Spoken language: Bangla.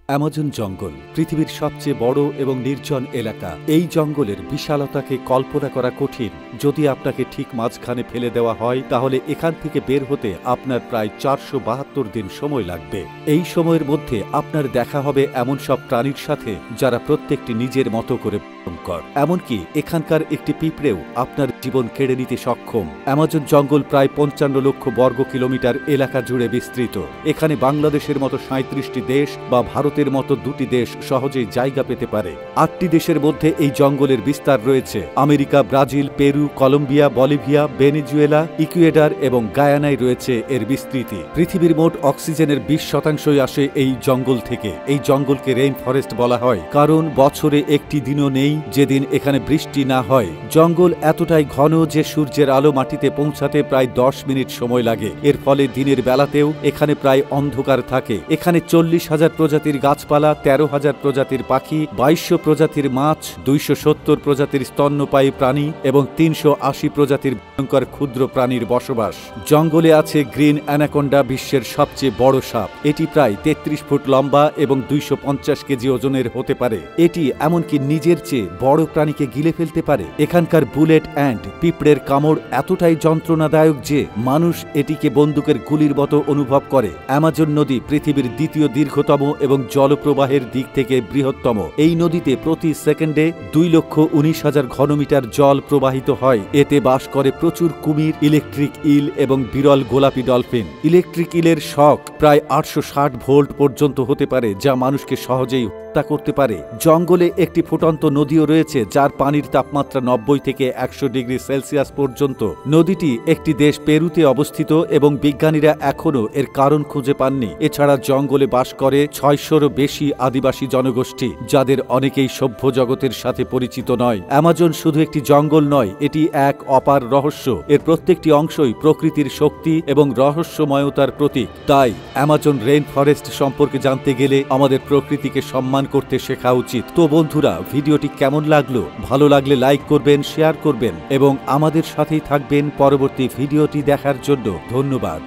অ্যামাজন জঙ্গল পৃথিবীর সবচেয়ে বড় এবং নির্জন এলাকা। এই জঙ্গলের বিশালতাকে কল্পনা করা কঠিন। যদি আপনাকে ঠিক মাঝখানে ফেলে দেওয়া হয় তাহলে এখান থেকে বের হতে আপনার প্রায় 472 দিন সময় লাগবে। এই সময়ের মধ্যে আপনার দেখা হবে এমন সব প্রাণীর সাথে যারা প্রত্যেকটি নিজের মতো করে ভয়ঙ্কর। এমনকি এখানকার একটি পিঁপড়েও আপনার জীবন কেড়ে নিতে সক্ষম। অ্যামাজন জঙ্গল প্রায় 55 লক্ষ বর্গ কিলোমিটার এলাকা জুড়ে বিস্তৃত। এখানে বাংলাদেশের মতো 37টি দেশ বা ভারতের মতো 2টি দেশ সহজেই জায়গা পেতে পারে। 8টি দেশের মধ্যে এই জঙ্গলের বিস্তার রয়েছে। America, Brazil, Peru, Colombia, Bolivia, Venezuela, Ecuador এবং গায়ানায় রয়েছে এর বিস্তৃতি। পৃথিবীর মোট অক্সিজেনের 20% আসে এই জঙ্গল থেকে। এই জঙ্গলকে রেইন ফরেস্ট বলা হয় কারণ বছরে একটি দিনও নেই যেদিন এখানে বৃষ্টি না হয়। জঙ্গল এতটাই ঘন যে সূর্যের আলো মাটিতে পৌঁছাতে প্রায় 10 মিনিট সময় লাগে। এর ফলে দিনের বেলাতেও এখানে প্রায় অন্ধকার থাকে। এখানে 40,000 প্রজাতির গাছপালা, 13,000 প্রজাতির পাখি, 2200 প্রজাতির মাছ, 270 প্রজাতির স্তন্যপায়ী প্রাণী এবং 380 প্রজাতির ভয়ঙ্কর ক্ষুদ্র প্রাণীর বসবাস। জঙ্গলে আছে গ্রিন অ্যানাকোন্ডা, বিশ্বের সবচেয়ে বড় সাপ। এটি প্রায় 33 ফুট লম্বা এবং 250 কেজি ওজনের হতে পারে। এটি এমনকি নিজের চেয়ে বড় প্রাণীকে গিলে ফেলতে পারে। এখানকার বুলেট অ্যান্ট পিঁপড়ের কামড় এতটাই যন্ত্রণাদায়ক যে মানুষ এটিকে বন্দুকের গুলির মতো অনুভব করে। অ্যামাজন নদী পৃথিবীর দ্বিতীয় দীর্ঘতম এবং জলপ্রবাহের দিক থেকে বৃহত্তম। এই নদীতে প্রতি সেকেন্ডে 2,19,000 ঘনমিটার জল প্রবাহিত হয়। এতে বাস করে প্রচুর কুমির, ইলেকট্রিক ইল এবং বিরল গোলাপি ডলফিন। ইলেকট্রিক ইলের শক প্রায় 860 ভোল্ট পর্যন্ত হতে পারে, যা মানুষকে সহজেই হত্যা করতে পারে। জঙ্গলে একটি ফুটন্ত নদীও রয়েছে যার পানির তাপমাত্রা 90 থেকে 100 ডিগ্রি সেলসিয়াস পর্যন্ত। নদীটি একটি দেশ পেরুতে অবস্থিত এবং বিজ্ঞানীরা এখনও এর কারণ খুঁজে পাননি। এছাড়া জঙ্গলে বাস করে 600-রও বেশি আদিবাসী জনগোষ্ঠী, যাদের অনেকেই সভ্য জগতের সাথে পরিচিত নয়। অ্যামাজন শুধু একটি জঙ্গল নয়, এটি এক অপার রহস্য। এর প্রত্যেকটি অংশই প্রকৃতির শক্তি এবং রহস্যময়তার প্রতীক। তাই অ্যামাজন রেইন ফরেস্ট সম্পর্কে জানতে গেলে আমাদের প্রকৃতিকে সম্মান করতে শেখা উচিত। তো বন্ধুরা, ভিডিওটি কেমন লাগলো? ভালো লাগলে লাইক করবেন, শেয়ার করবেন এবং আমাদের সাথেই থাকবেন পরবর্তী ভিডিওটি দেখার জন্য। ধন্যবাদ।